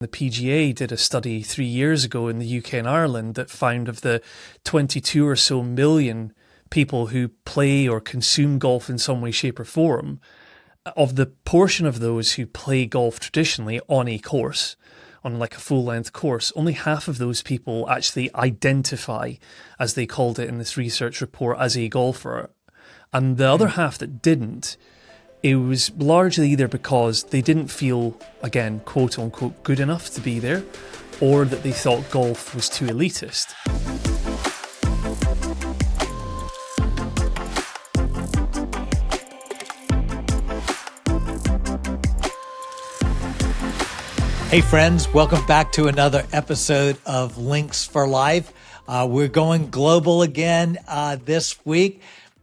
The PGA did a study 3 years ago in the UK and Ireland that found of the 22 or so million people who play or consume golf in some way, shape or form, of the portion of those who play golf traditionally on a course, on like a full-length course, only half of those people actually identify, as they called it in this research report, as a golfer. And the other half that didn't, it was largely either because they didn't feel, again, quote unquote, good enough to be there, or that they thought golf was too elitist. Hey friends, welcome back to another episode of Links for Life. We're going global again this week.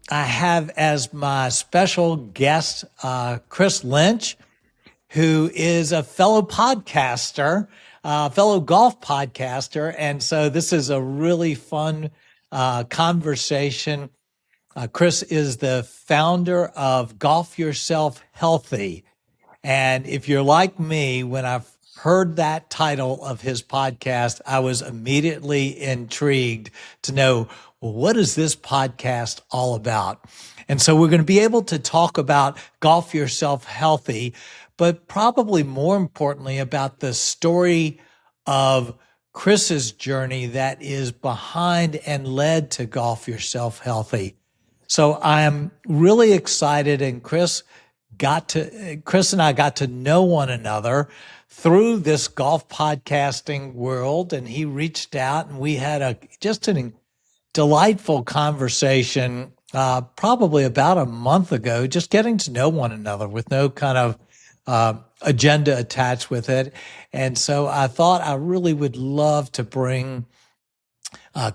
I have as my special guest, Kris Lynch, who is a fellow podcaster, fellow golf podcaster. And so this is a really fun conversation. Kris is the founder of Golf Yourself Healthy. And if you're like me, when I've heard that title of his podcast, I was immediately intrigued to know, well, what is this podcast all about? And so we're going to be able to talk about Golf Yourself Healthy, but probably more importantly about the story of Kris's journey that is behind and led to Golf Yourself Healthy. So I am really excited, and Kris and I got to know one another through this golf podcasting world, and he reached out and we had just a delightful conversation probably about a month ago, just getting to know one another with no kind of agenda attached with it. And so I thought I really would love to bring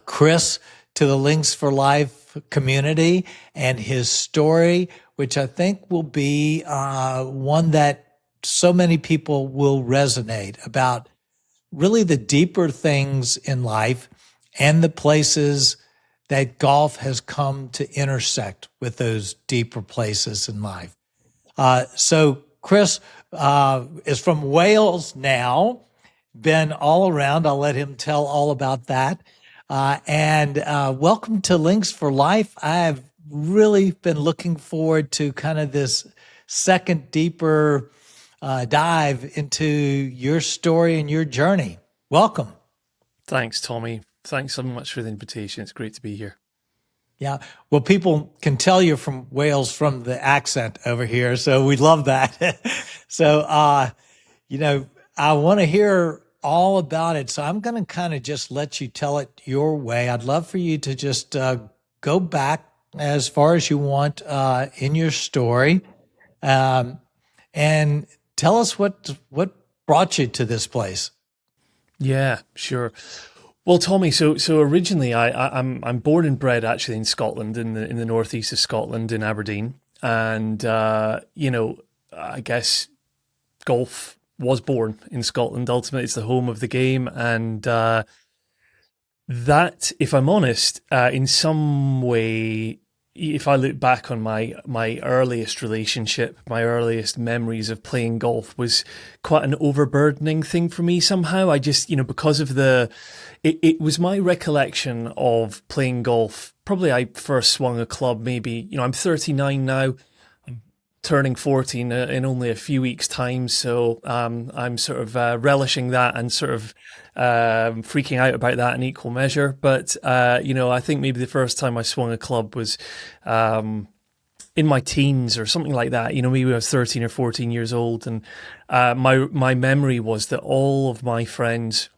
Kris to the Links for Life community and his story, which I think will be one that so many people will resonate about, really the deeper things in life and the places that golf has come to intersect with those deeper places in life. So Kris is from Wales now, been all around. I'll let him tell all about that. And welcome to Links for Life. I've really been looking forward to kind of this second, deeper dive into your story and your journey. Welcome. Thanks, Tommy. Thanks so much for the invitation. It's great to be here. Yeah. Well, people can tell you're from Wales from the accent over here, so we love that. So, I want to hear all about it. So I'm going to kind of just let you tell it your way. I'd love for you to just go back as far as you want in your story, and tell us what brought you to this place. Yeah, sure. Well, Tommy, so originally I'm born and bred actually in Scotland, in the northeast of Scotland, in Aberdeen, and I guess golf was born in Scotland. Ultimately, it's the home of the game, and that, if I'm honest, in some way, if I look back on my earliest relationship, my earliest memories of playing golf, was quite an overburdening thing for me somehow. I just, because of it was my recollection of playing golf. Probably I first swung a club maybe, I'm 39 now, I'm turning 40 in only a few weeks' time. So I'm sort of relishing that and sort of freaking out about that in equal measure. But, I think maybe the first time I swung a club was in my teens or something like that. Maybe I was 13 or 14 years old. And my memory was that all of my friends,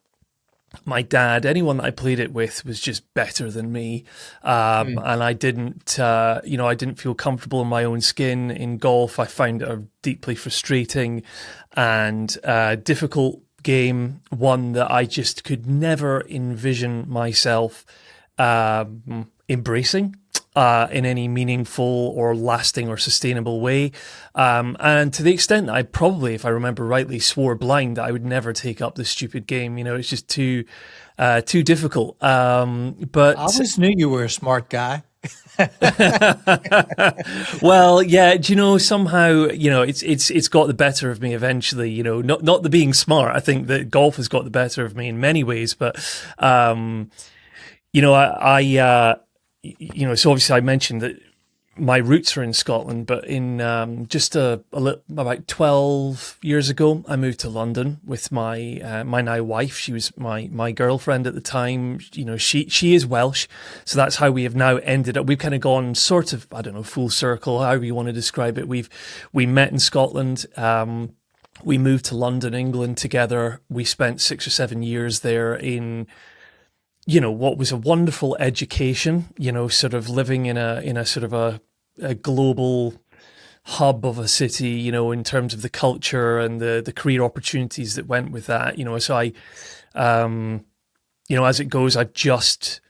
my dad, anyone that I played it with was just better than me. And I didn't, I didn't feel comfortable in my own skin in golf. I found it a deeply frustrating and difficult game, one that I just could never envision myself embracing in any meaningful or lasting or sustainable way. And to the extent that I probably, if I remember rightly, swore blind that I would never take up this stupid game. It's just too difficult. But I always knew you were a smart guy. Well, yeah, do you know, somehow, it's got the better of me eventually, not the being smart. I think that golf has got the better of me in many ways, but um, so obviously I mentioned that my roots are in Scotland, but in just about 12 years ago, I moved to London with my now wife. She was my girlfriend at the time. She is Welsh, so that's how we have now ended up. We've kind of gone sort of, I don't know, full circle, however you want to describe it. We met in Scotland. We moved to London, England together. We spent 6 or 7 years there in what was a wonderful education, sort of living in a sort of a global hub of a city, in terms of the culture and the career opportunities that went with that. So as it goes, I've just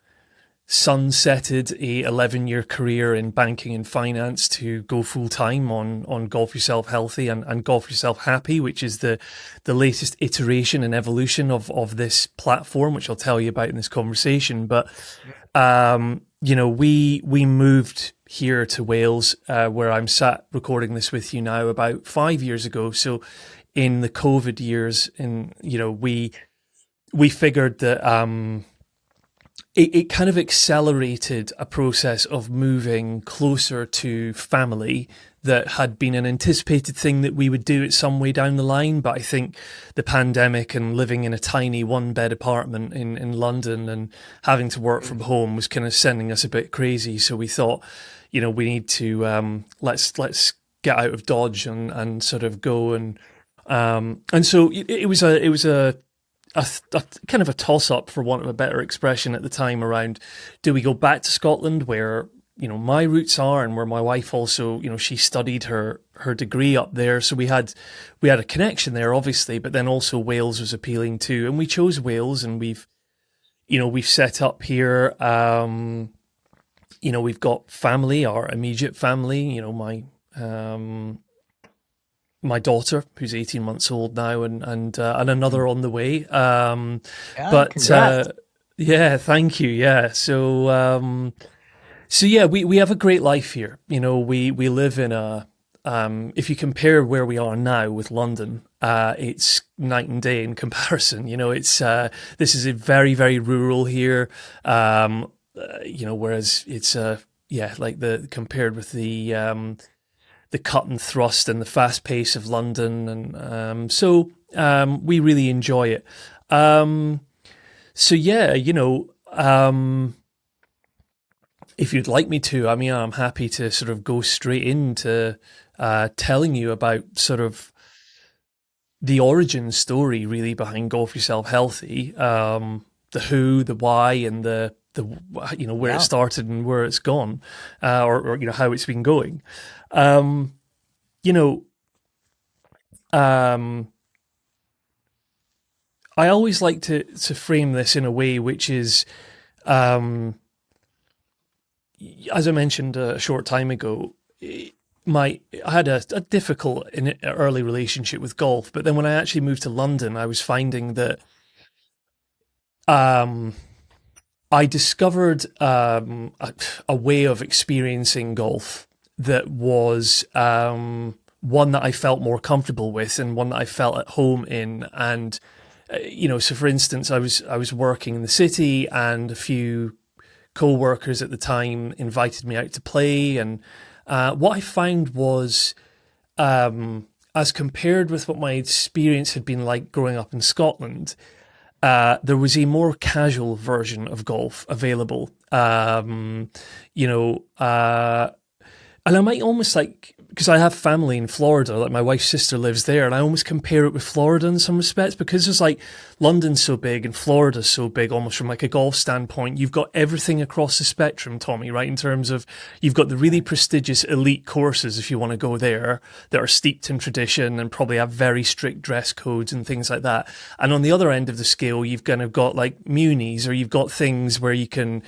sunsetted a 11-year career in banking and finance to go full time on Golf Yourself Healthy and Golf Yourself Happy, which is the latest iteration and evolution of this platform, which I'll tell you about in this conversation. But we moved here to Wales, where I'm sat recording this with you now, about 5 years ago. So in the COVID years, we figured that it kind of accelerated a process of moving closer to family that had been an anticipated thing that we would do at some way down the line. But I think the pandemic and living in a tiny one-bed apartment in London and having to work from home was kind of sending us a bit crazy. So we thought, we need to let's get out of Dodge and sort of go and so it was a kind of a toss-up, for want of a better expression, at the time around, do we go back to Scotland where my roots are, and where my wife also, she studied her degree up there, so we had a connection there, obviously, but then also Wales was appealing too, and we chose Wales, and we've set up here. We've got family, our immediate family, my daughter, who's 18 months old now, and another on the way. Yeah, thank you. Yeah. So yeah, we have a great life here. We live in a, if you compare where we are now with London, it's night and day in comparison. This is a very, very rural here. Whereas it's compared with the cut and thrust and the fast pace of London. And so we really enjoy it. So yeah, if you'd like me to, I'm happy to sort of go straight into telling you about sort of the origin story really behind Golf Yourself Healthy, the who, the why, and the where it started and where it's gone, or how it's been going. I always like to frame this in a way which is, as I mentioned a short time ago, I had a difficult early relationship with golf, but then when I actually moved to London, I was finding that I discovered a way of experiencing golf that was one that I felt more comfortable with, and one that I felt at home in. And so for instance, I was working in the city, and a few co-workers at the time invited me out to play, and what I found was, as compared with what my experience had been like growing up in Scotland, there was a more casual version of golf available. And I might almost because I have family in Florida, like my wife's sister lives there, and I almost compare it with Florida in some respects, because there's London's so big and Florida's so big, almost from a golf standpoint. You've got everything across the spectrum, Tommy, right? In terms of, you've got the really prestigious elite courses, if you want to go there, that are steeped in tradition and probably have very strict dress codes and things like that. And on the other end of the scale, you've kind of got munis, or you've got things where you can,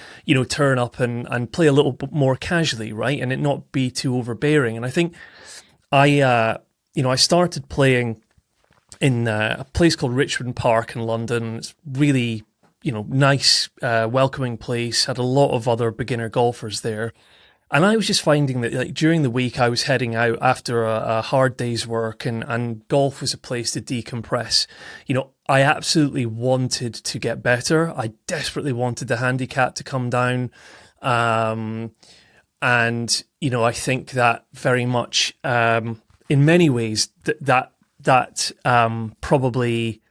turn up and play a little bit more casually, right? And it not be too overbearing. And I think I started playing in a place called Richmond Park in London. It's really, nice, welcoming place, had a lot of other beginner golfers there. And I was just finding that like during the week I was heading out after a hard day's work, and golf was a place to decompress. I absolutely wanted to get better. I desperately wanted the handicap to come down. And I think that very much, in many ways, that probably,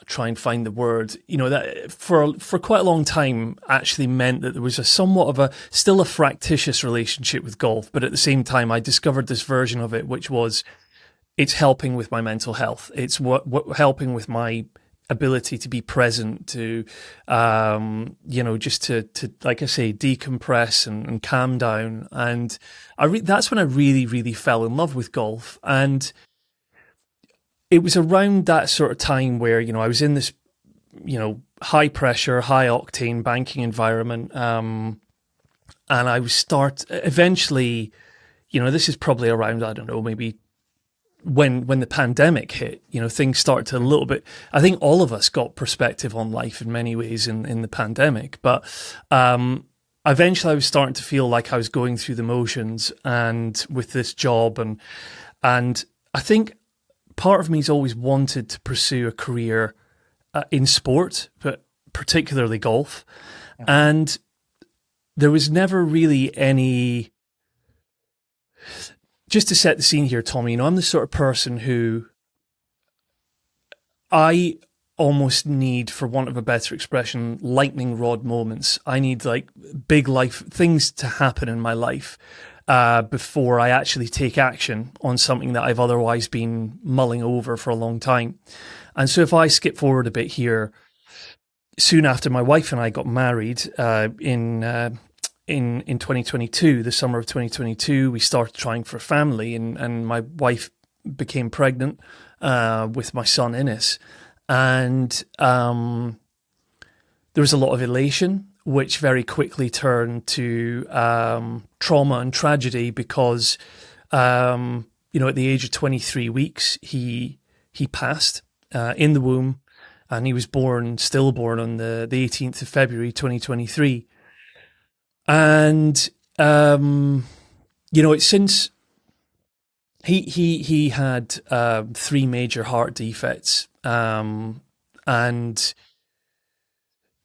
try and find the word, that for quite a long time actually meant that there was still a fractious relationship with golf, but at the same time I discovered this version of it, which was it's helping with my mental health. It's what helping with my ability to be present, to just to like I say, decompress and calm down. And that's when I really, really fell in love with golf. And it was around that sort of time where, I was in this, high pressure, high octane banking environment. And I was eventually, this is probably around, I don't know, maybe when the pandemic hit, things started to a little bit, I think all of us got perspective on life in many ways in the pandemic. But eventually I was starting to feel like I was going through the motions and with this job. And I think, part of me's always wanted to pursue a career in sport, but particularly golf. Yeah. And there was never really any... Just to set the scene here, Tommy, I'm the sort of person who I almost need, for want of a better expression, lightning rod moments. I need like big life things to happen in my life before I actually take action on something that I've otherwise been mulling over for a long time. And so if I skip forward a bit here, soon after my wife and I got married in 2022, the summer of 2022, we started trying for a family, and my wife became pregnant with my son Innes. And there was a lot of elation, which very quickly turned to trauma and tragedy because, at the age of 23 weeks, he passed in the womb, and he was stillborn on the 18th of February, 2023. And, it's since he had 3 major heart defects, and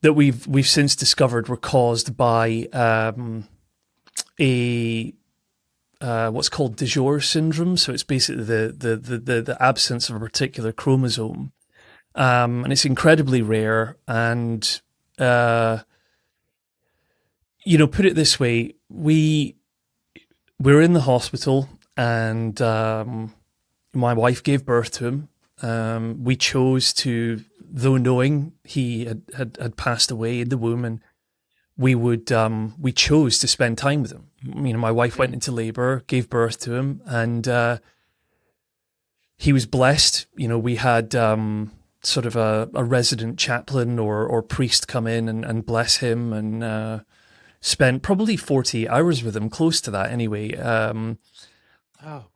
that we've since discovered were caused by what's called de Jour syndrome. So it's basically the absence of a particular chromosome, and it's incredibly rare. And put it this way, we were in the hospital, and my wife gave birth to him. We chose to, though knowing he had passed away in the womb, and we chose to spend time with him. My wife went into labor, gave birth to him, and he was blessed. We had sort of a resident chaplain or priest come in and bless him, and spent probably 40 hours with him, close to that anyway. Oh,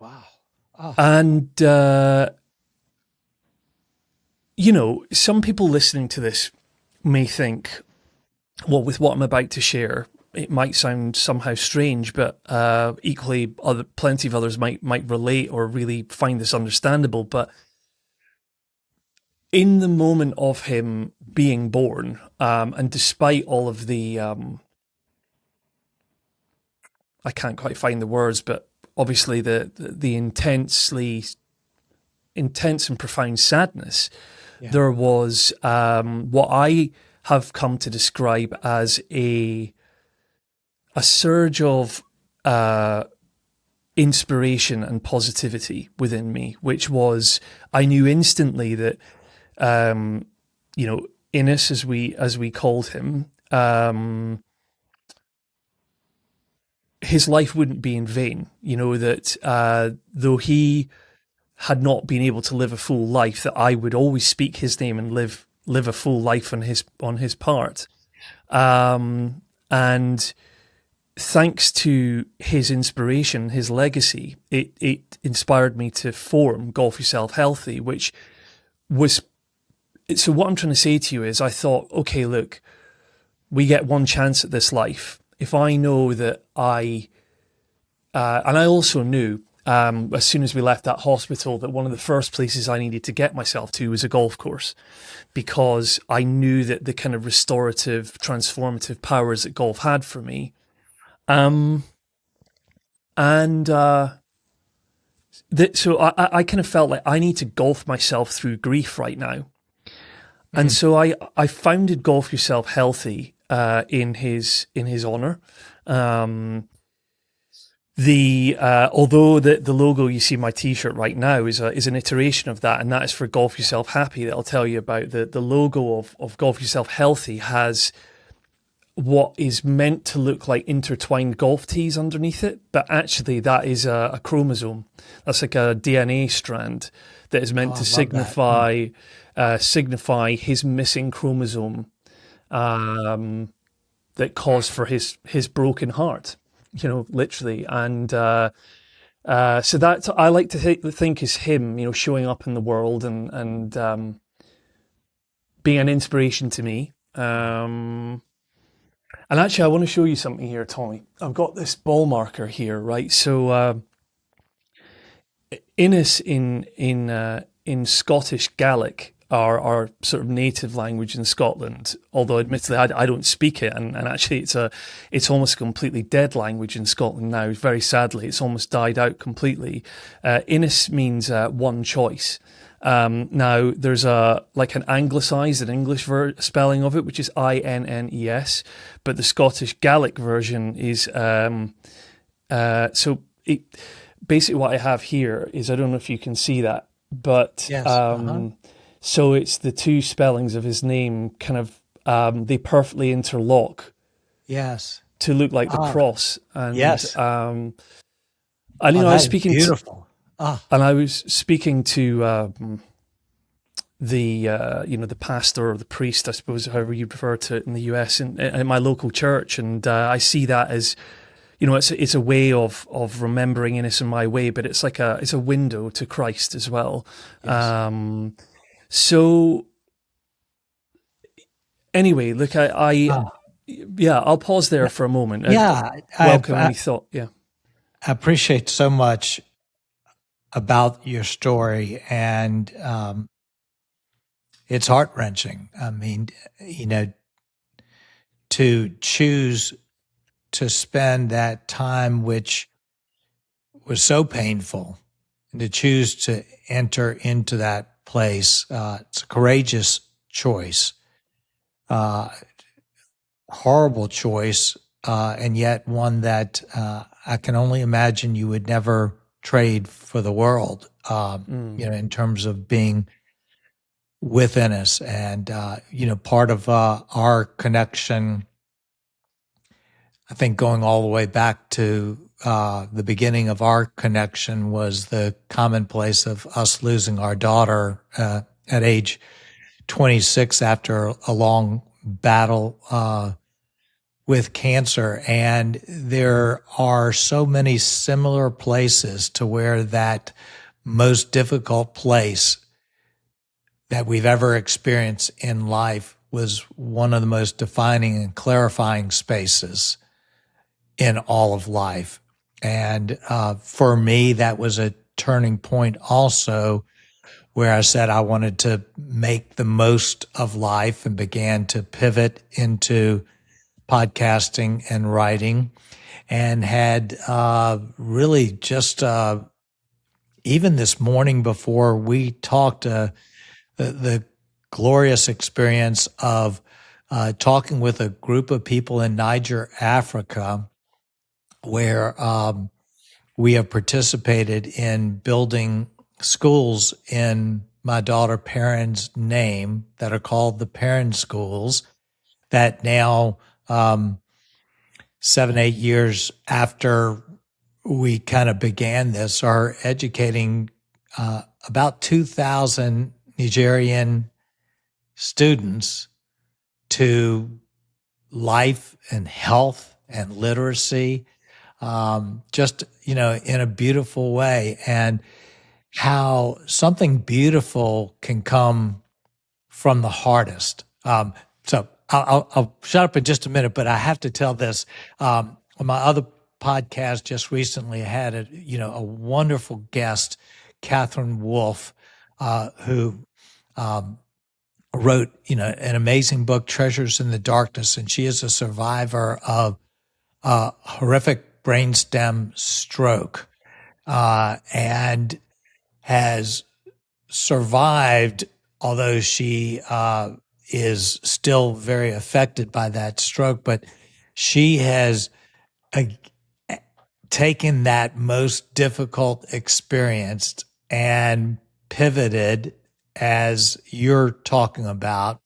wow. Oh. And, some people listening to this may think, well, with what I'm about to share, it might sound somehow strange, but equally plenty of others might relate or really find this understandable. But in the moment of him being born, and despite all of the... I can't quite find the words, but obviously the intense and profound sadness, yeah. There was what I have come to describe as a surge of inspiration and positivity within me, which was, I knew instantly that Innes, as we called him, his life wouldn't be in vain. That though he had not been able to live a full life, that I would always speak his name and live a full life on his part. And thanks to his inspiration, his legacy, it inspired me to form Golf Yourself Healthy, which was So what I'm trying to say to you is, I thought, okay, look, we get one chance at this life. If I know that and I also knew as soon as we left that hospital that one of the first places I needed to get myself to was a golf course, because I knew that the kind of restorative, transformative powers that golf had for me. Um, and so I kind of felt like I need to golf myself through grief right now. And so I founded Golf Yourself Healthy in his honor. Although the logo you see my T-shirt right now is an iteration of that, and that is for Golf Yourself Happy. That I'll tell you about. The logo of Golf Yourself Healthy has what is meant to look like intertwined golf tees underneath it, but actually that is a chromosome. That's like a DNA strand that is meant to signify his missing chromosome that caused for his broken heart. Literally. And so that I like to think is him, showing up in the world and being an inspiration to me. And actually, I want to show you something here, Tommy. I've got this ball marker here, right? So Innis in Scottish Gaelic, our sort of native language in Scotland, although admittedly I don't speak it, and actually it's almost a completely dead language in Scotland now. Very sadly, it's almost died out completely. Innis means one choice. Now there's an anglicised and English spelling of it, which is Innes, but the Scottish Gaelic version is basically what I have here is, I don't know if you can see that, but Yes. So it's the two spellings of his name kind of they perfectly interlock. Yes. To look like the cross. And yes. And I was speaking beautiful. And I was speaking to the pastor or the priest, I suppose, however you refer to it in the US, in my local church, and I see that as, it's a way of remembering Innis in my way, but it's it's a window to Christ as well. Yes. So anyway, look, I'll pause there for a moment. Yeah, welcome any thought. Yeah, I appreciate so much about your story, and it's heart-wrenching. I mean, to choose to spend that time, which was so painful, and to choose to enter into that place, it's a courageous choice, horrible choice, and yet one that I can only imagine you would never trade for the world, in terms of being within us. And, part of our connection, I think going all the way back to the beginning of our connection, was the commonplace of us losing our daughter at age 26 after a long battle with cancer. And there are so many similar places to where that most difficult place that we've ever experienced in life was one of the most defining and clarifying spaces in all of life. And for me, that was a turning point also, where I said I wanted to make the most of life and began to pivot into podcasting and writing, and had really just even this morning before we talked, the glorious experience of talking with a group of people in Niger, Africa, where we have participated in building schools in my daughter Parin's name that are called the Parin schools, that now 7-8 years after we kind of began this, are educating about 2,000 Nigerian students to life and health and literacy, just, in a beautiful way. And how something beautiful can come from the hardest. So I'll shut up in just a minute, but I have to tell this. On my other podcast just recently, I had a wonderful guest, Catherine Wolfe, who wrote an amazing book, Treasures in the Darkness, and she is a survivor of horrific brainstem stroke, and has survived, although she is still very affected by that stroke. But she has taken that most difficult experience and pivoted, as you're talking about,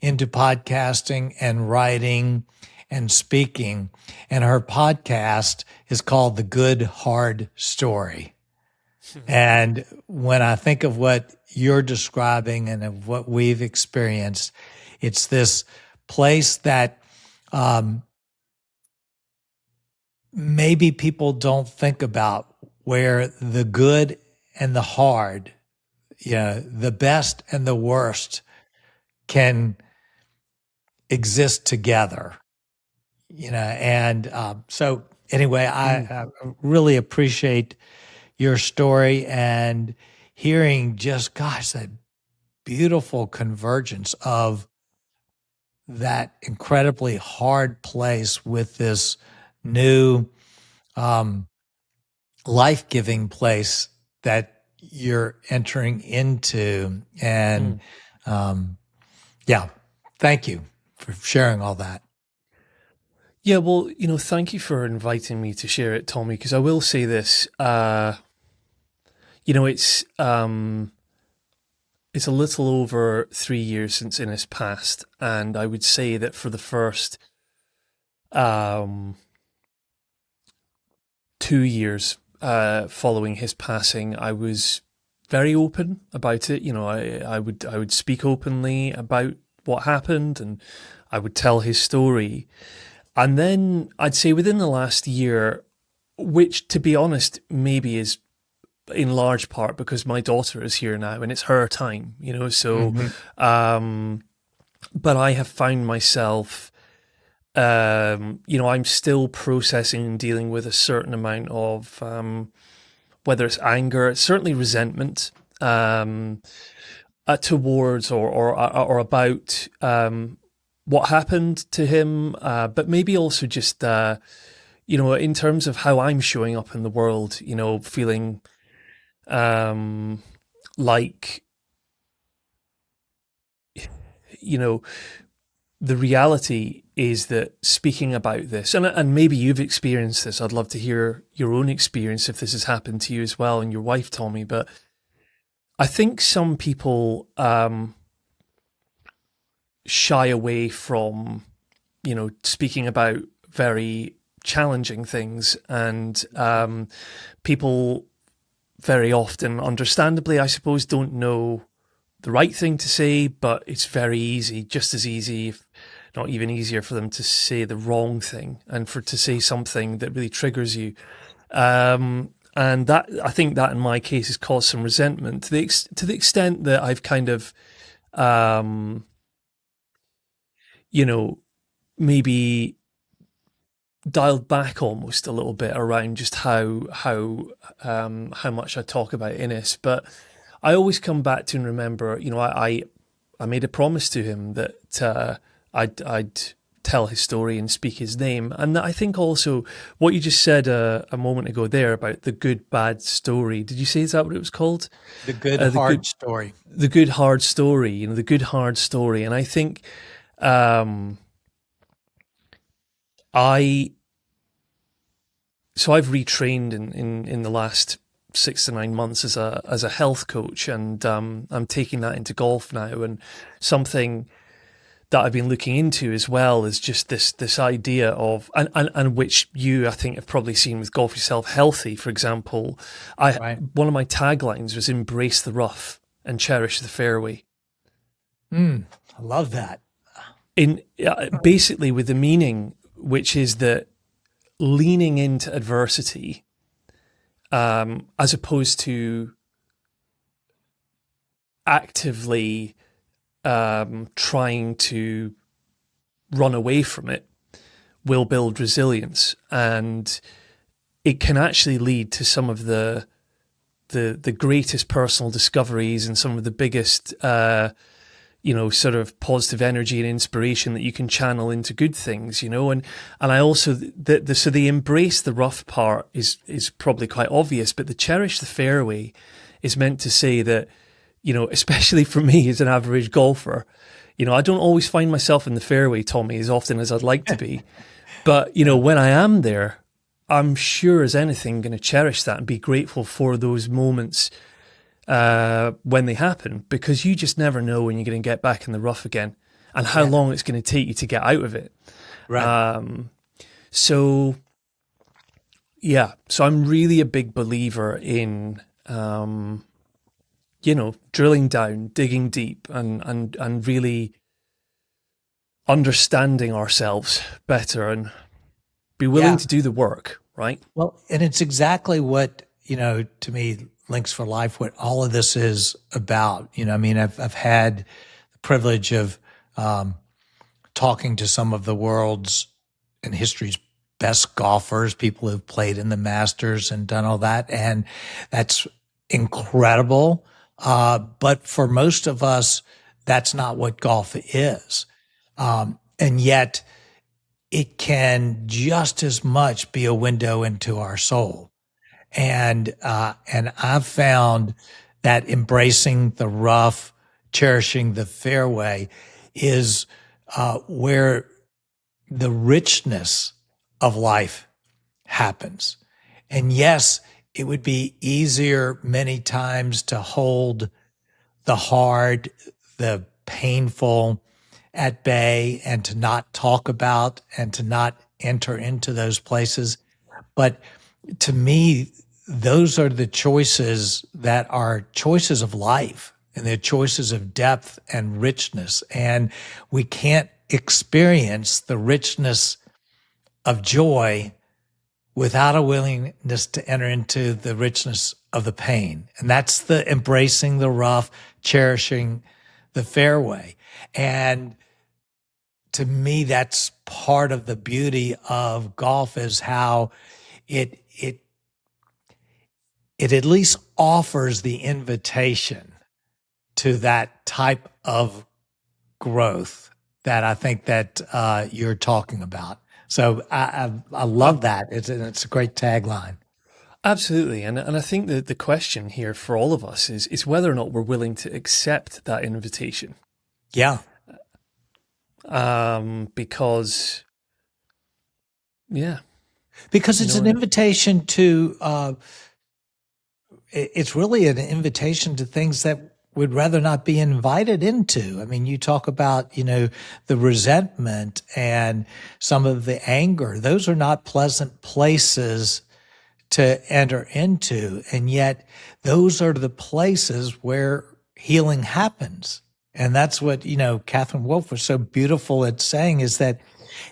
into podcasting and writing and speaking. And her podcast is called The Good Hard Story. And when I think of what you're describing and of what we've experienced, it's this place that maybe people don't think about, where the good and the hard, the best and the worst can exist together, and so anyway, I really appreciate your story and hearing just, gosh, that beautiful convergence of that incredibly hard place with this new life-giving place that you're entering into. And yeah, thank you for sharing all that. Yeah, well, thank you for inviting me to share it, Tommy, because I will say this, it's a little over 3 years since Innes passed, and I would say that for the first 2 years following his passing, I was very open about it. I would speak openly about what happened, and I would tell his story. And then I'd say within the last year, which, to be honest, maybe is in large part because my daughter is here now and it's her time, so, but I have found myself, I'm still processing and dealing with a certain amount of, whether it's anger, certainly resentment, towards or about, what happened to him, but maybe also just, in terms of how I'm showing up in the world, feeling like, the reality is that speaking about this, and maybe you've experienced this, I'd love to hear your own experience if this has happened to you as well and your wife, Tommy, but I think some people shy away from, speaking about very challenging things, and people very often, understandably, I suppose, don't know the right thing to say, but it's very easy, just as easy, if not even easier, for them to say the wrong thing and to say something that really triggers you. And that, I think that in my case has caused some resentment to the extent that I've kind of, maybe dialed back almost a little bit around just how much I talk about Innes. But I always come back to and remember, I made a promise to him that I'd tell his story and speak his name. And I think also what you just said a moment ago there about the good, bad story. Did you say, is that what it was called? The good, hard story. The good, hard story, the good, hard story. And I think I've retrained in the last 6 to 9 months as a health coach, and I'm taking that into golf now. And something that I've been looking into as well is just this idea of, and which you, I think, have probably seen with Golf Yourself Healthy, for example. One of my taglines was "Embrace the rough and cherish the fairway." I love that. Basically with the meaning, which is that leaning into adversity, as opposed to actively trying to run away from it will build resilience, and it can actually lead to some of the greatest personal discoveries and some of the biggest sort of positive energy and inspiration that you can channel into good things, and I also the embrace the rough part is probably quite obvious, but the cherish the fairway is meant to say that, especially for me as an average golfer, I don't always find myself in the fairway, Tommy, as often as I'd like to be, but when I am there, I'm sure as anything going to cherish that and be grateful for those moments when they happen, because you just never know when you're going to get back in the rough again and how long it's going to take you to get out of it. Right. So I'm really a big believer in, drilling down, digging deep, and really understanding ourselves better and be willing to do the work, right? Well, and it's exactly what, to me, Links for Life, what all of this is about. I've had the privilege of talking to some of the world's and history's best golfers, people who've played in the Masters and done all that. And that's incredible. But for most of us, that's not what golf is. And yet it can just as much be a window into our soul. And I've found that embracing the rough, cherishing the fairway is where the richness of life happens. And yes, it would be easier many times to hold the hard, the painful at bay and to not talk about and to not enter into those places. But to me, those are the choices that are choices of life, and they're choices of depth and richness. And we can't experience the richness of joy without a willingness to enter into the richness of the pain. And that's the embracing the rough, cherishing the fairway. And to me, that's part of the beauty of golf, is how it at least offers the invitation to that type of growth that I think that you're talking about. So I love that. It's a great tagline. Absolutely. And I think that the question here for all of us is whether or not we're willing to accept that invitation. Yeah. Because it's an invitation to, it's really an invitation to things that would rather not be invited into. I mean, you talk about, the resentment and some of the anger. Those are not pleasant places to enter into. And yet those are the places where healing happens. And that's what, Catherine Wolfe was so beautiful at saying, is that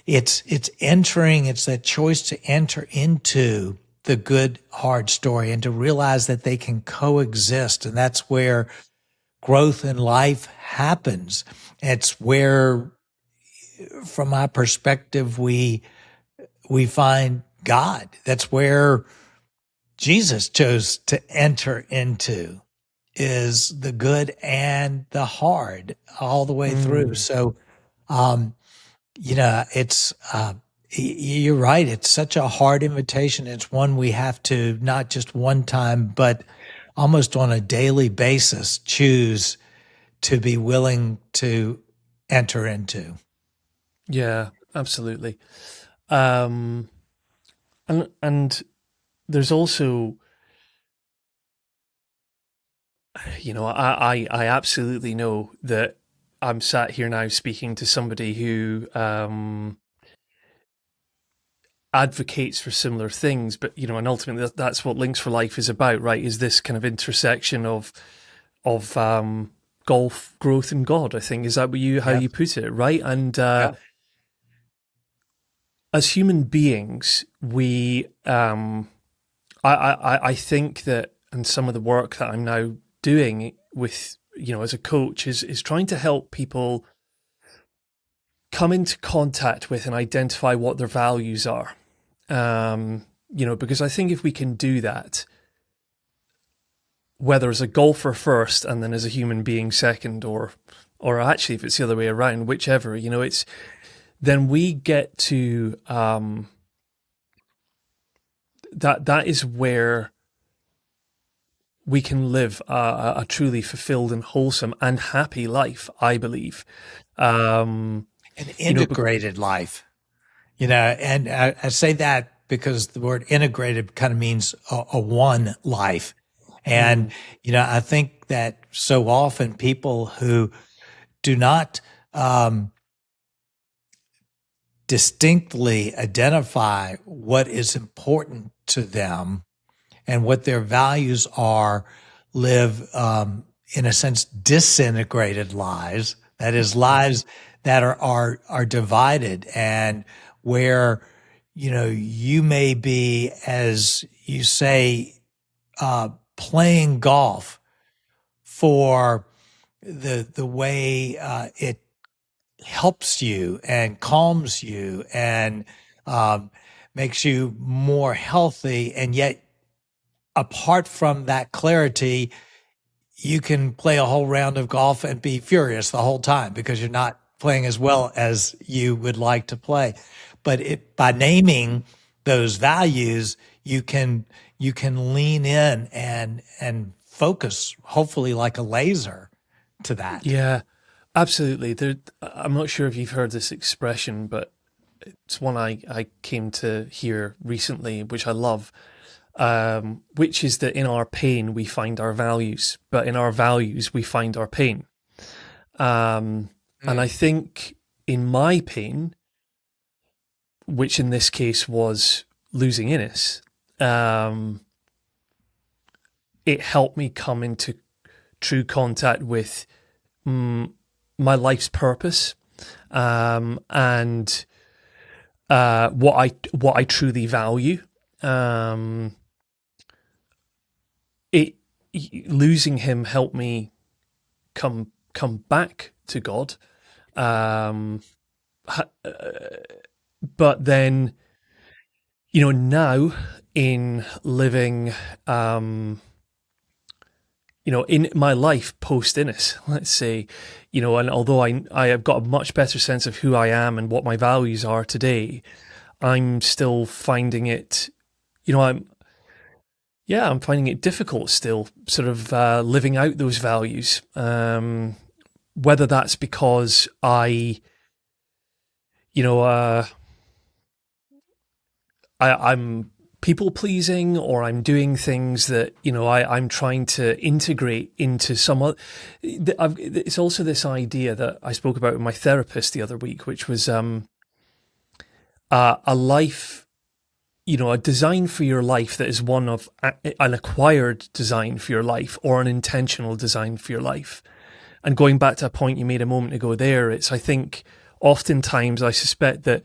it's that choice to enter into the good, hard story and to realize that they can coexist. And that's where growth in life happens. It's where, from my perspective, we find God. That's where Jesus chose to enter into, is the good and the hard all the way through. So, it's, you're right. It's such a hard invitation. It's one we have to, not just one time, but almost on a daily basis, choose to be willing to enter into. Yeah, absolutely. And there's also, I absolutely know that I'm sat here now speaking to somebody who advocates for similar things, but and ultimately that's what Links for Life is about, right? Is this kind of intersection of golf, growth, and God? I think, is that how you put it, right? And as human beings, we I think that, and some of the work that I'm now doing with as a coach is trying to help people come into contact with and identify what their values are. Because I think if we can do that, whether as a golfer first and then as a human being second, or actually if it's the other way around, whichever, it's then we get to that is where we can live a truly fulfilled and wholesome and happy life, I believe. An integrated life, and I say that because the word integrated kind of means a one life. And, I think that so often people who do not distinctly identify what is important to them and what their values are live, in a sense, disintegrated lives. That is, lives that are divided, and where, you may be, as you say, playing golf for the way it helps you and calms you and makes you more healthy, and yet apart from that clarity, you can play a whole round of golf and be furious the whole time because you're not playing as well as you would like to play. But by naming those values, you can lean in and focus, hopefully like a laser, to that. Yeah, absolutely. I'm not sure if you've heard this expression, but it's one I came to hear recently, which I love. Which is that in our pain we find our values, but in our values we find our pain. And I think in my pain, which in this case was losing Innes, it helped me come into true contact with my life's purpose, and what I truly value. Losing him helped me come back to God, but then now in living in my life post Innes, let's say, and although I have got a much better sense of who I am and what my values are today, I'm still finding it, I'm finding it difficult still, sort of living out those values. Whether that's because I'm people pleasing, or I'm doing things that I'm trying to integrate into some other. It's also this idea that I spoke about with my therapist the other week, which was a life. A design for your life that is one of an acquired design for your life or an intentional design for your life. And going back to a point you made a moment ago there, I think oftentimes I suspect that,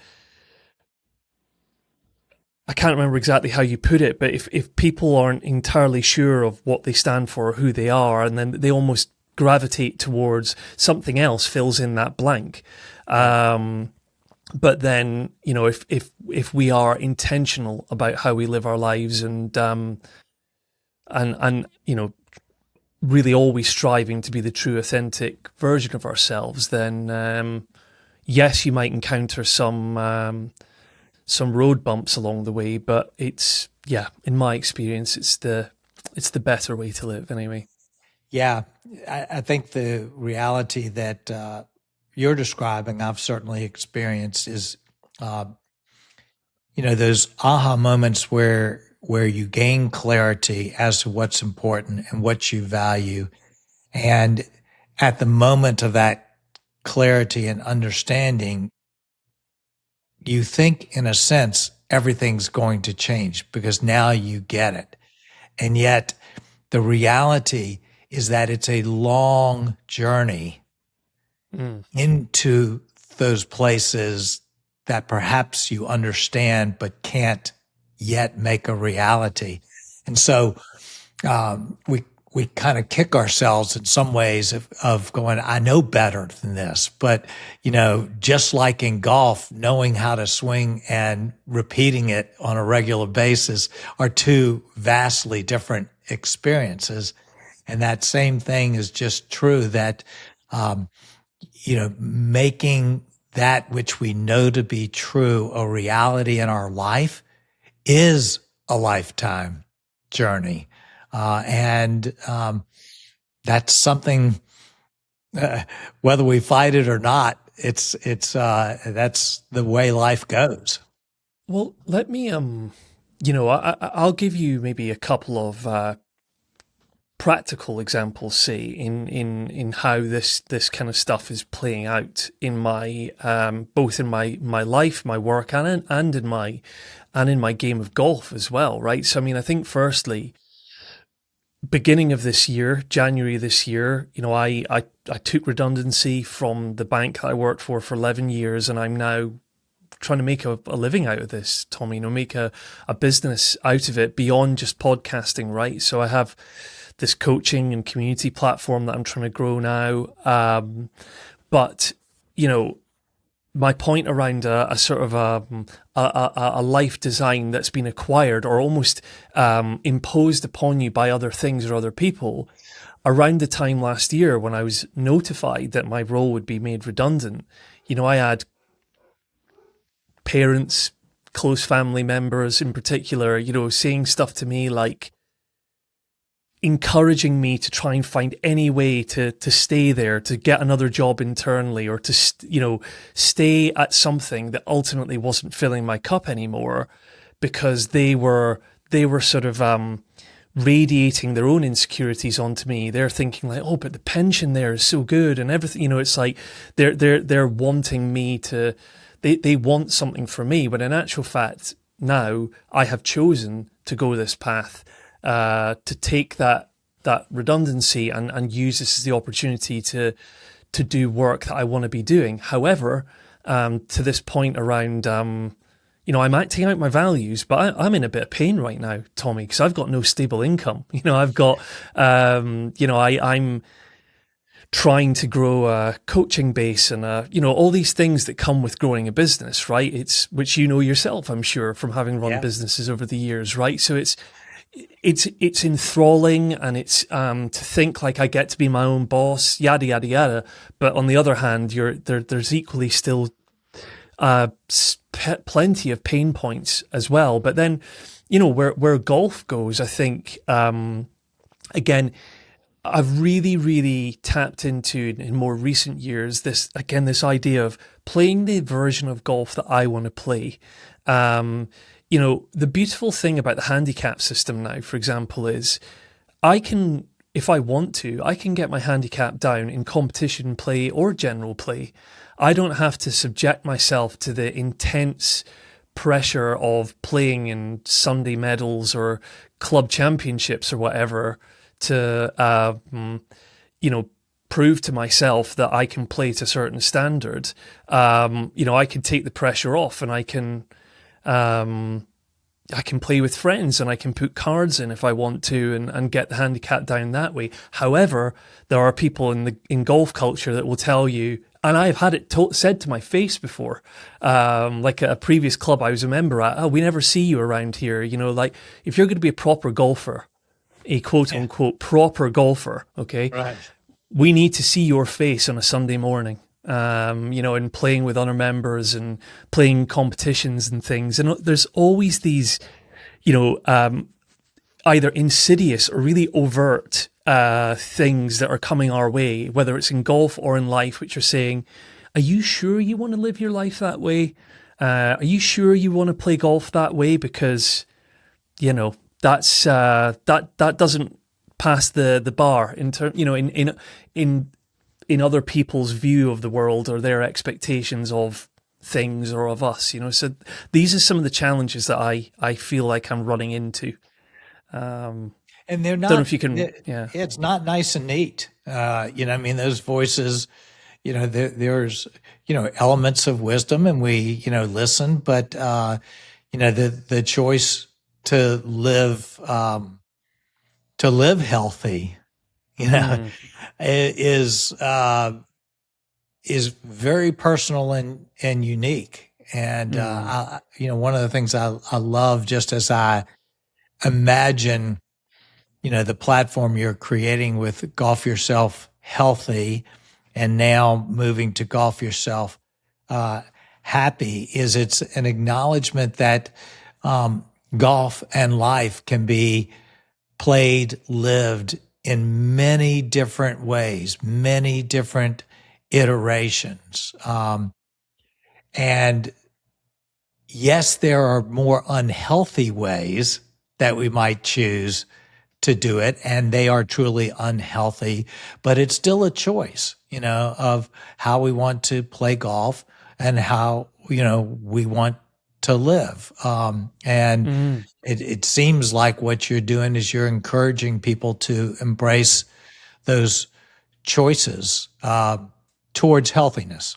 I can't remember exactly how you put it, but if people aren't entirely sure of what they stand for or who they are, and then they almost gravitate towards something else fills in that blank. But then, if we are intentional about how we live our lives and really always striving to be the true, authentic version of ourselves, then yes, you might encounter some road bumps along the way, but in my experience, it's the better way to live anyway. Yeah, I think the reality that you're describing, I've certainly experienced, is, those aha moments where you gain clarity as to what's important and what you value. And at the moment of that clarity and understanding, you think, in a sense, everything's going to change because now you get it. And yet the reality is that it's a long journey into those places that perhaps you understand but can't yet make a reality. And so we kind of kick ourselves in some ways of going, I know better than this. But, just like in golf, knowing how to swing and repeating it on a regular basis are two vastly different experiences. And that same thing is just true that, making that which we know to be true a reality in our life is a lifetime journey. And that's something, whether we fight it or not, it's that's the way life goes. Well, let me, I'll give you maybe a couple of practical examples, say, in how this kind of stuff is playing out in my both in my life, my work, and in my game of golf as well, right? So, I mean, I think firstly, beginning of this year, January this year, I took redundancy from the bank that I worked for 11 years, and I'm now trying to make a living out of this, Tommy, make a business out of it beyond just podcasting, right? So I have this coaching and community platform that I'm trying to grow now. But, my point around a sort of a life design that's been acquired or almost imposed upon you by other things or other people, around the time last year when I was notified that my role would be made redundant, I had parents, close family members in particular, saying stuff to me like, encouraging me to try and find any way to stay there, to get another job internally, or to, stay at something that ultimately wasn't filling my cup anymore, because they were sort of radiating their own insecurities onto me. They're thinking like, oh, but the pension there is so good and everything, it's like they're wanting me to, they want something from me. But in actual fact, now I have chosen to go this path, to take that redundancy and use this as the opportunity to do work that I want to be doing. However, to this point around, I'm acting out my values, but I'm in a bit of pain right now, Tommy, because I've got no stable income. I've got, I'm trying to grow a coaching base and all these things that come with growing a business, right? It's which yourself, I'm sure, from having run businesses over the years, right? So it's enthralling, and it's to think like I get to be my own boss, yada yada yada. But on the other hand, there's equally still plenty of pain points as well. But then, where golf goes, I think again, I've really, really tapped into in more recent years this idea of playing the version of golf that I want to play. The beautiful thing about the handicap system now, for example, is I can, if I want to, I can get my handicap down in competition play or general play. I don't have to subject myself to the intense pressure of playing in Sunday medals or club championships or whatever to, prove to myself that I can play to a certain standard. I can take the pressure off, and I can play with friends, and I can put cards in if I want to, and get the handicap down that way. However, there are people in golf culture that will tell you, and I've had it said to my face before, like at a previous club I was a member at, oh, we never see you around here. Like if you're going to be a proper golfer, a quote unquote proper golfer, okay, Right. we need to see your face on a Sunday morning. And playing with other members and playing competitions and things. And there's always these, either insidious or really overt things that are coming our way, whether it's in golf or in life, which are saying, are you sure you want to live your life that way? Are you sure you want to play golf that way? Because, that's that doesn't pass the bar in other people's view of the world or their expectations of things or of us, So these are some of the challenges that I feel like I'm running into. And they're not, don't know if you can, it's not nice and neat. Those voices, there's, elements of wisdom, and we, listen, but, the choice to live healthy, you know, is is very personal and unique. And one of the things I love, just as I imagine, the platform you're creating with Golf Yourself Healthy, and now moving to Golf Yourself Happy, is it's an acknowledgement that golf and life can be played, lived in many different ways, many different iterations. And yes, there are more unhealthy ways that we might choose to do it, and they are truly unhealthy, but it's still a choice, of how we want to play golf and how, we want to live. And it seems like what you're doing is you're encouraging people to embrace those choices towards healthiness.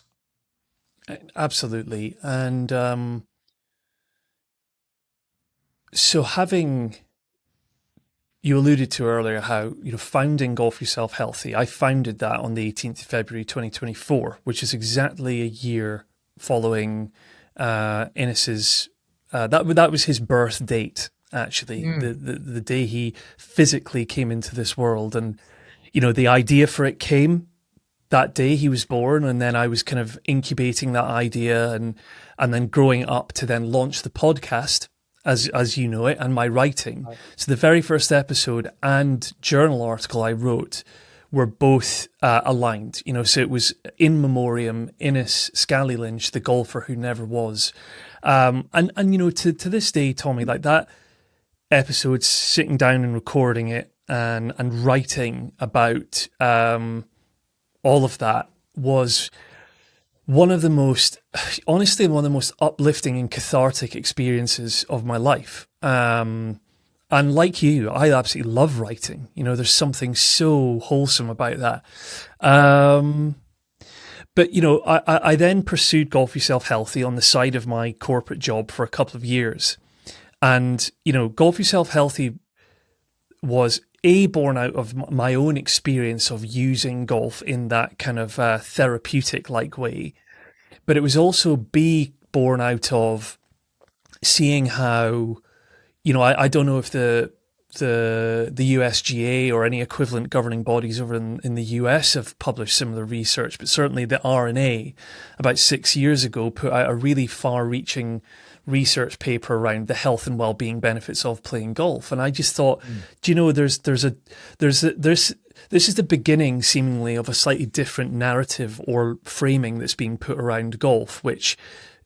Absolutely. And so having, you alluded to earlier how, founding Golf Yourself Healthy, I founded that on the 18th of February 2024, which is exactly a year following Innes's, that was his birth date, actually, the day he physically came into this world. And, the idea for it came that day he was born, and then I was kind of incubating that idea and then growing up to then launch the podcast as you know it, and my writing. Right. So the very first episode and journal article I wrote were both aligned, so it was in memoriam Innes Scally Lynch, the golfer who never was. And to this day, Tommy, like that episode, sitting down and recording it and writing about all of that was one of the most uplifting and cathartic experiences of my life. And like you, I absolutely love writing. There's something so wholesome about that. But, I then pursued Golf Yourself Healthy on the side of my corporate job for a couple of years. And, Golf Yourself Healthy was born out of my own experience of using golf in that kind of therapeutic-like way. But it was also born out of seeing how, I don't know if the USGA or any equivalent governing bodies over in the US have published similar research, but certainly the RNA about 6 years ago put out a really far-reaching research paper around the health and well-being benefits of playing golf. And I just thought, this is the beginning seemingly of a slightly different narrative or framing that's being put around golf, which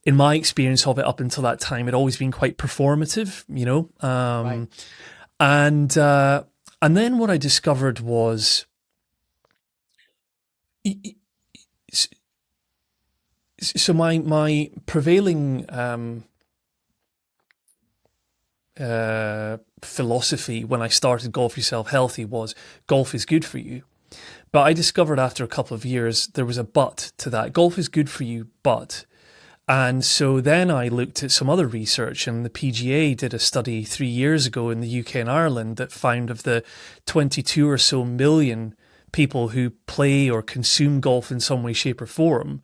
in my experience of it up until that time had always been quite performative, right. And then what I discovered was, so my prevailing philosophy when I started Golf Yourself Healthy was golf is good for you. But I discovered after a couple of years there was a but to that. Golf is good for you, but. And so then I looked at some other research, and the PGA did a study 3 years ago in the UK and Ireland that found of the 22 or so million people who play or consume golf in some way, shape or form,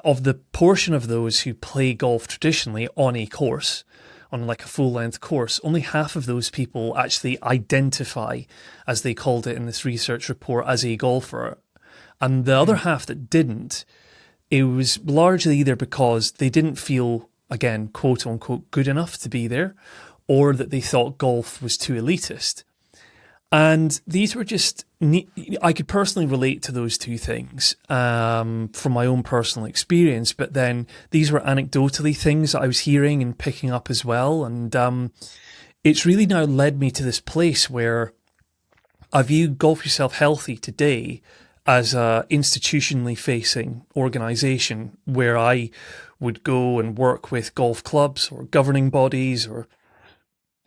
of the portion of those who play golf traditionally on a course, on like a full-length course, only half of those people actually identify, as they called it in this research report, as a golfer. And the other half that didn't, it was largely either because they didn't feel, again, quote unquote, good enough to be there, or that they thought golf was too elitist. And these were just, I could personally relate to those two things from my own personal experience, but then these were anecdotally things that I was hearing and picking up as well. And it's really now led me to this place where I view Golf Yourself Healthy today as a institutionally facing organization where I would go and work with golf clubs or governing bodies or,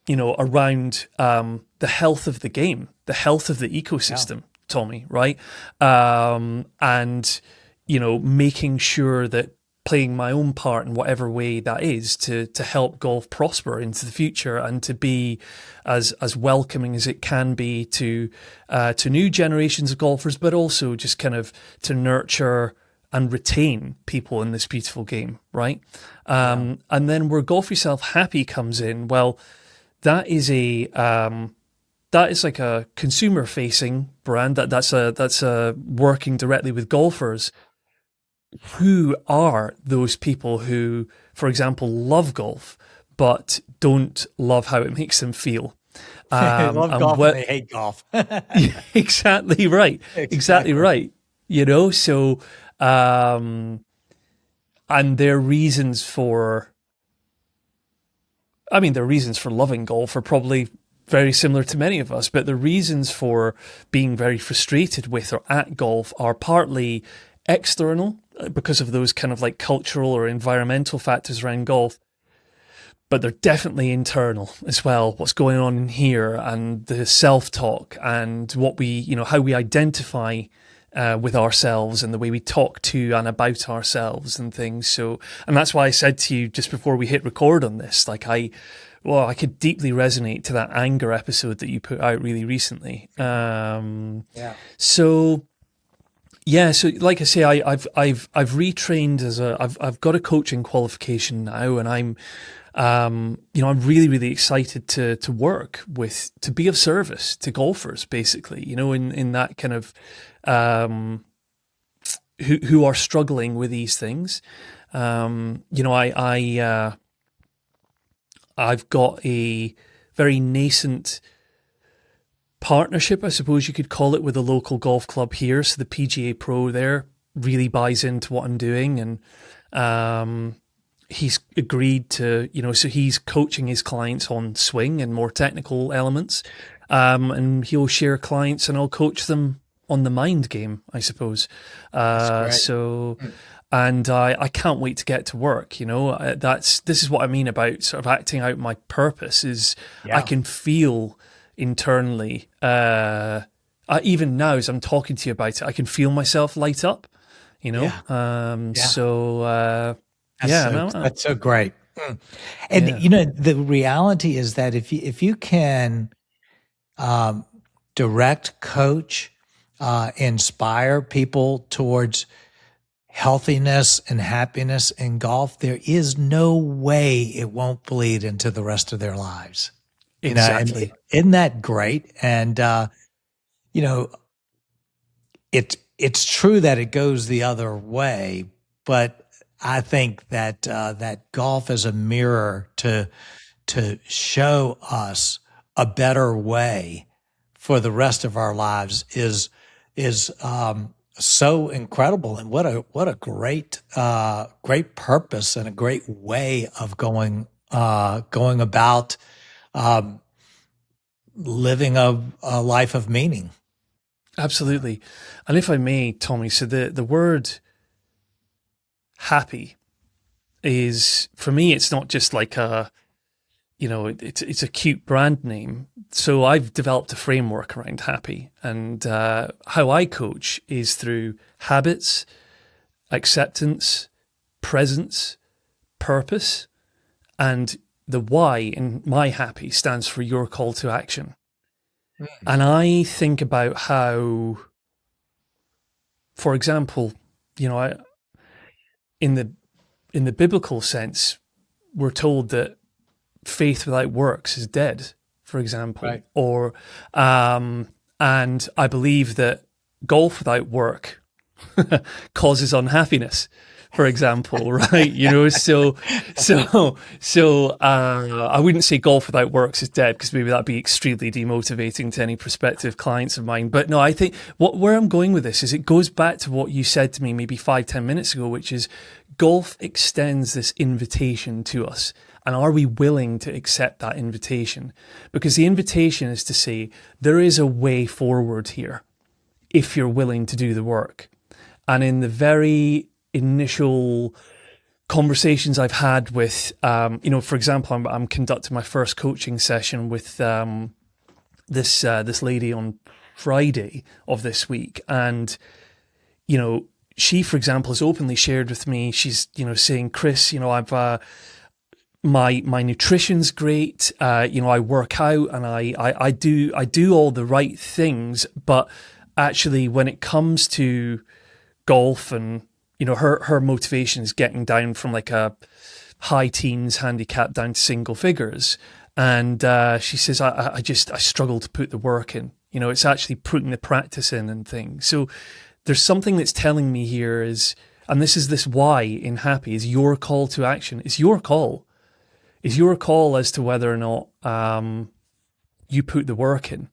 around the health of the game, the health of the ecosystem, Tommy, right? And, making sure that playing my own part in whatever way that is to help golf prosper into the future and to be as welcoming as it can be to new generations of golfers, but also just kind of to nurture and retain people in this beautiful game, right? And then where Golf Yourself Happy comes in, well, that is like a consumer-facing brand. That's working directly with golfers. Who are those people who, for example, love golf but don't love how it makes them feel? They love golf and they hate golf. Exactly right. Exactly right. You know, so and their reasons for loving golf are probably very similar to many of us, but the reasons for being very frustrated with or at golf are partly external because of those kind of like cultural or environmental factors around golf, but they're definitely internal as well. What's going on in here and the self-talk and what we, how we identify with ourselves and the way we talk to and about ourselves and things. So, and that's why I said to you just before we hit record on this, like I could deeply resonate to that anger episode that you put out really recently. So like I say, I've retrained I've got a coaching qualification now, and I'm really, really excited to work with, to be of service to golfers, basically, in that kind of, who are struggling with these things. I've got a very nascent partnership, I suppose you could call it, with a local golf club here. So the PGA Pro there really buys into what I'm doing, and he's agreed to, so he's coaching his clients on swing and more technical elements, and he'll share clients and I'll coach them on the mind game, I suppose. So, and I can't wait to get to work. This is what I mean about sort of acting out my purpose. Is I can feel internally, even now as I'm talking to you about it, I can feel myself light up. That's so great. And the reality is that if you can direct, coach, inspire people towards healthiness and happiness in golf, there is no way it won't bleed into the rest of their lives. Exactly. Isn't that great? And it's true that it goes the other way, but I think that that golf is a mirror to show us a better way for the rest of our lives is so incredible, and what a great purpose and a great way of going about living a life of meaning. Absolutely. And if I may, Tommy, so the word happy is, for me, it's not just like it's a cute brand name. So I've developed a framework around happy, and how I coach is through habits, acceptance, presence, purpose, and the Y in my happy stands for your call to action. And I think about how, for example, in the biblical sense, we're told that faith without works is dead, for example, right. Or, and I believe that golf without work causes unhappiness, for example, right? So I wouldn't say golf without works is dead, because maybe that'd be extremely demotivating to any prospective clients of mine. But no, I think where I'm going with this is it goes back to what you said to me maybe 5-10 minutes ago, which is golf extends this invitation to us. And are we willing to accept that invitation? Because the invitation is to say, there is a way forward here if you're willing to do the work. And in the very initial conversations I've had with, for example, I'm conducting my first coaching session with this lady on Friday of this week. And, she, for example, has openly shared with me, she's, saying, Kris, I've, my nutrition's great. I work out and I do all the right things, but actually when it comes to golf and, her motivation is getting down from like a high teens handicap down to single figures. And she says, I struggle to put the work in. It's actually putting the practice in and things. So there's something that's telling me here is, and this is this why in Happy, is your call to action. It's your call. It's your call as to whether or not you put the work in.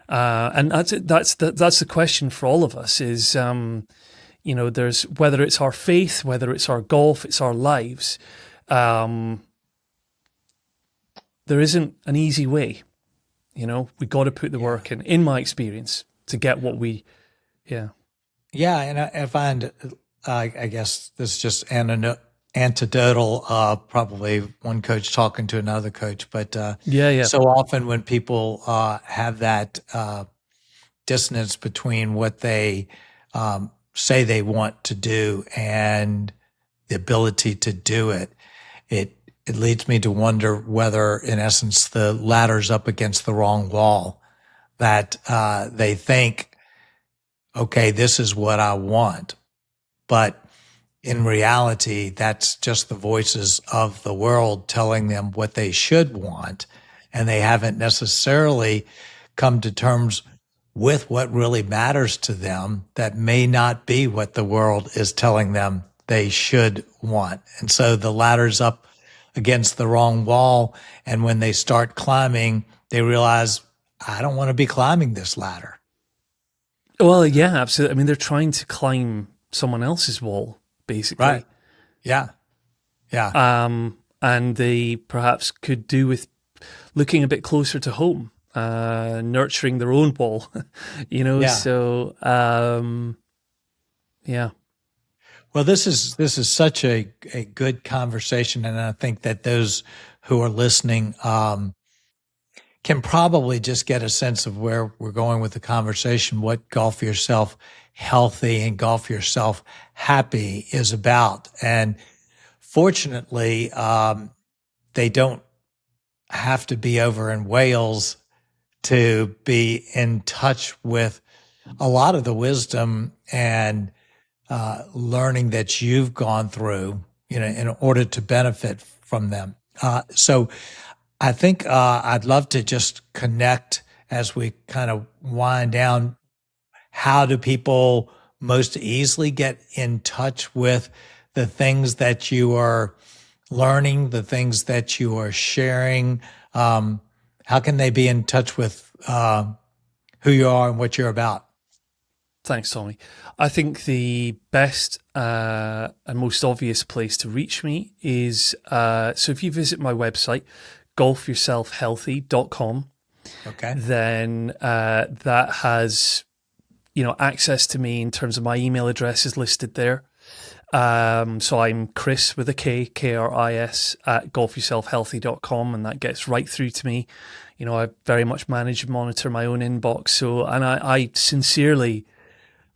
And that's the question for all of us is, there's whether it's our faith, whether it's our golf, it's our lives. There isn't an easy way. We got to put the work in my experience, to get what we, Yeah, and I find, I guess this is just anecdotal, probably one coach talking to another coach, but so often when people have that dissonance between what they say they want to do and the ability to do it, it leads me to wonder whether, in essence, the ladder's up against the wrong wall, that they think, okay, this is what I want. But in reality, that's just the voices of the world telling them what they should want. And they haven't necessarily come to terms with what really matters to them that may not be what the world is telling them they should want. And so the ladder's up against the wrong wall. And when they start climbing, they realize, I don't want to be climbing this ladder. Well, yeah, absolutely. I mean, they're trying to climb someone else's wall, basically. Right. Yeah. And they perhaps could do with looking a bit closer to home, nurturing their own wall, So, yeah. Well, this is such a good conversation, and I think that those who are listening can probably just get a sense of where we're going with the conversation, what Golf Yourself Healthy and Golf Yourself Happy is about. And fortunately, they don't have to be over in Wales to be in touch with a lot of the wisdom and learning that you've gone through, in order to benefit from them. So I think I'd love to just connect as we kind of wind down. How do people most easily get in touch with the things that you are learning, the things that you are sharing? How can they be in touch with who you are and what you're about? Thanks, Tommy. I think the best and most obvious place to reach me is, so if you visit my website, golfyourselfhealthy.com, okay, then that has, access to me in terms of my email address is listed there. So I'm Kris with a K, Kris at golfyourselfhealthy.com, and that gets right through to me. I very much manage and monitor my own inbox. So, and I sincerely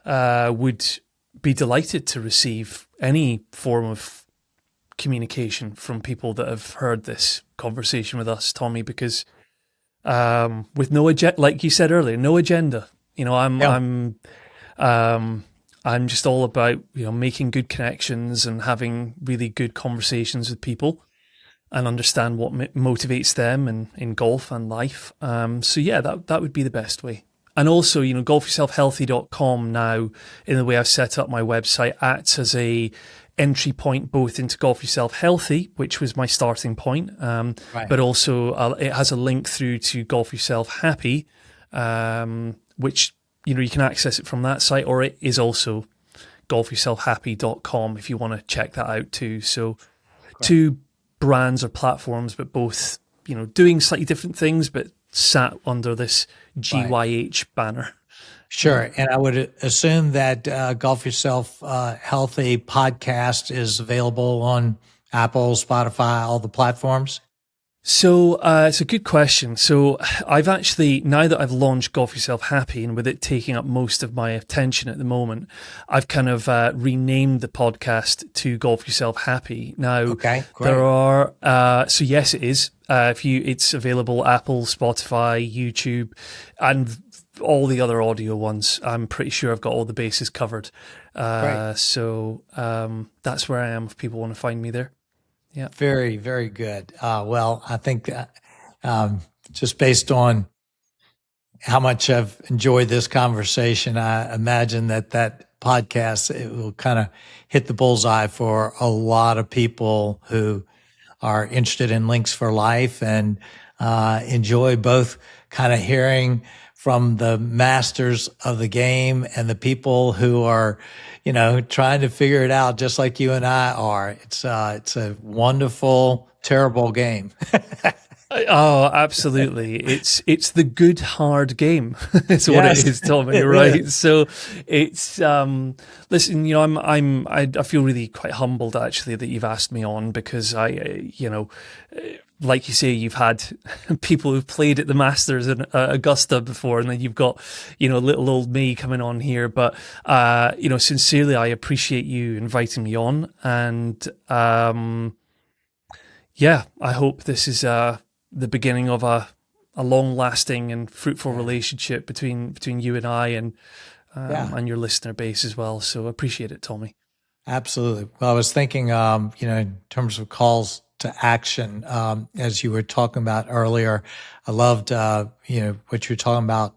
would be delighted to receive any form of communication from people that have heard this conversation with us, Tommy, because with no agenda, like you said earlier, no agenda. I'm just all about making good connections and having really good conversations with people and understand what motivates them in golf and life. So yeah, that would be the best way. And also, golfyourselfhealthy.com now, in the way I've set up my website, acts as a entry point both into Golf Yourself Healthy, which was my starting point, but also it has a link through to Golf Yourself Happy, which, you can access it from that site, or it is also golfyourselfhappy.com if you want to check that out too. So two brands or platforms, but both, doing slightly different things, but sat under this GYH banner. Sure. And I would assume that Golf Yourself Healthy podcast is available on Apple, Spotify, all the platforms. So it's a good question. So I've actually, now that I've launched Golf Yourself Happy, and with it taking up most of my attention at the moment, I've kind of renamed the podcast to Golf Yourself Happy. Now, Okay, great. there are, so yes, it is. It's available Apple, Spotify, YouTube, and all the other audio ones. I'm pretty sure I've got all the bases covered. So that's where I am if people want to find me there. Yeah. Very, very good. Well, I think just based on how much I've enjoyed this conversation, I imagine that podcast, it will kind of hit the bullseye for a lot of people who are interested in Links for Life and enjoy both kind of hearing from the masters of the game and the people who are, trying to figure it out just like you and I are. It's a wonderful, terrible game. Oh, absolutely. It's the good hard game. It's what Yes, it is, Tommy, it right? is. So it's listen, I feel really quite humbled actually that you've asked me on, because like you say, you've had people who've played at the Masters in Augusta before, and then you've got, little old me coming on here. But, sincerely, I appreciate you inviting me on. And, I hope this is the beginning of a long-lasting and fruitful relationship between you and I, and your listener base as well. So appreciate it, Tommy. Absolutely. Well, I was thinking, in terms of calls to action, as you were talking about earlier, I loved, what you're talking about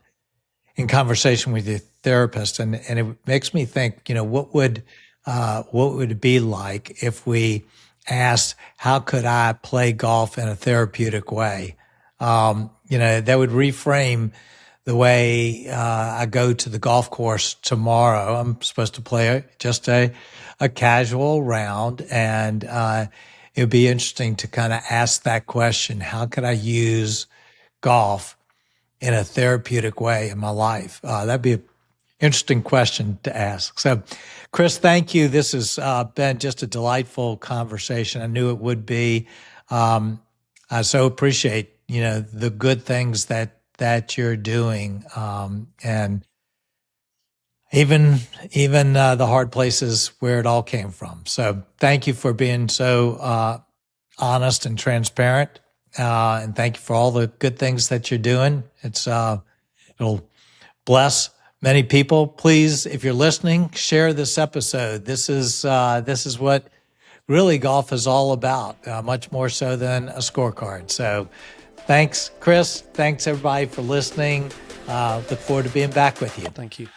in conversation with your therapist. And it makes me think, what would it be like if we asked, how could I play golf in a therapeutic way? That would reframe the way I go to the golf course tomorrow. I'm supposed to play just a casual round, and it would be interesting to kind of ask that question: how could I use golf in a therapeutic way in my life? That'd be an interesting question to ask. So, Kris, thank you. This has been just a delightful conversation. I knew it would be. I so appreciate the good things that you're doing, and even the hard places where it all came from. So thank you for being so honest and transparent, and thank you for all the good things that you're doing. It'll bless many people. Please, if you're listening, share this episode. This is what really golf is all about, much more so than a scorecard. So thanks, Kris. Thanks, everybody, for listening. Look forward to being back with you. Thank you.